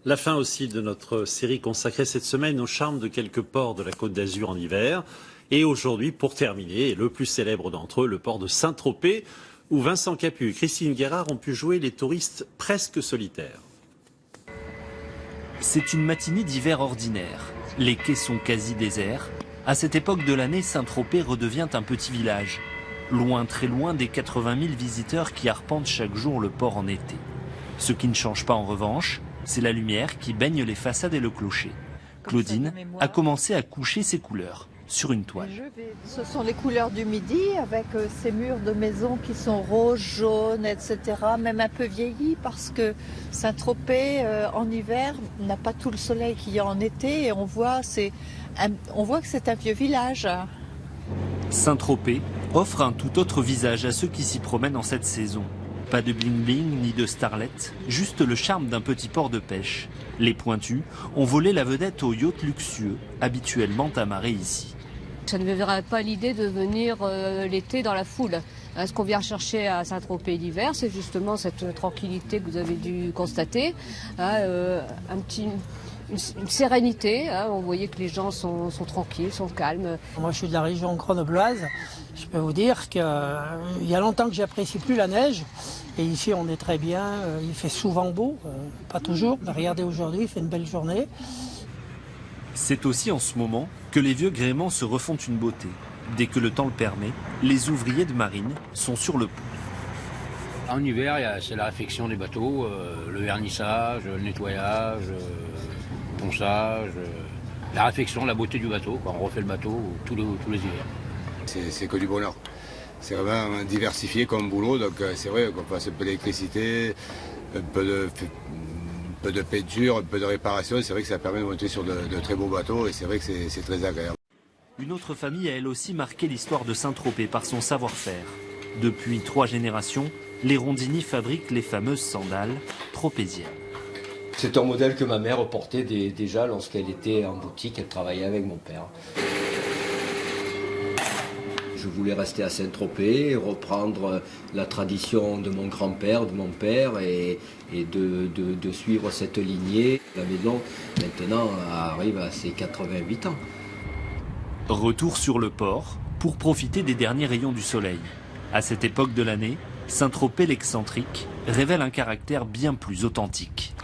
La fin aussi de notre série consacrée cette semaine au charme de quelques ports de la Côte d'Azur en hiver. Et aujourd'hui, pour terminer, le plus célèbre d'entre eux, le port de Saint-Tropez, où Vincent Capu et Christine Guérard ont pu jouer les touristes presque solitaires. C'est une matinée d'hiver ordinaire. Les quais sont quasi déserts. À cette époque de l'année, Saint-Tropez redevient un petit village. Loin, très loin des 80 000 visiteurs qui arpentent chaque jour le port en été. Ce qui ne change pas en revanche, c'est la lumière qui baigne les façades et le clocher. Claudine a commencé à coucher ses couleurs sur une toile. Ce sont les couleurs du midi avec ces murs de maison qui sont roses, jaunes, etc. Même un peu vieillis parce que Saint-Tropez en hiver n'a pas tout le soleil qu'il y a en été et on voit que c'est un vieux village. Saint-Tropez offre un tout autre visage à ceux qui s'y promènent en cette saison. Pas de bling-bling ni de starlet, juste le charme d'un petit port de pêche. Les pointus ont volé la vedette aux yachts luxueux, habituellement amarrés ici. Ça ne me verrait pas l'idée de venir l'été dans la foule. Ce qu'on vient chercher à Saint-Tropez l'hiver, c'est justement cette tranquillité que vous avez dû constater, une sérénité. Vous voyez que les gens sont tranquilles, sont calmes. Moi, je suis de la région grenobloise. Je peux vous dire qu'il y a longtemps que j'apprécie plus la neige. Et ici, on est très bien. Il fait souvent beau, pas toujours. Mais regardez aujourd'hui, il fait une belle journée. C'est aussi en ce moment que les vieux gréements se refont une beauté. Dès que le temps le permet, les ouvriers de marine sont sur le pont. En hiver, c'est la réfection des bateaux, le vernissage, le nettoyage, le ponçage, la réfection, la beauté du bateau. On refait le bateau tous les hivers. C'est que du bonheur. C'est vraiment diversifié comme boulot, donc c'est vrai qu'on passe un peu d'électricité, un peu de peinture, un peu de réparation. C'est vrai que ça permet de monter sur de très beaux bateaux et c'est vrai que c'est très agréable. Une autre famille a elle aussi marqué l'histoire de Saint-Tropez par son savoir-faire. Depuis 3 générations, les Rondini fabriquent les fameuses sandales tropéziennes. C'est un modèle que ma mère portait déjà lorsqu'elle était en boutique, elle travaillait avec mon père. Je voulais rester à Saint-Tropez, reprendre la tradition de mon grand-père, de mon père et de suivre cette lignée. La maison maintenant arrive à ses 88 ans. Retour sur le port pour profiter des derniers rayons du soleil. À cette époque de l'année, Saint-Tropez l'excentrique révèle un caractère bien plus authentique.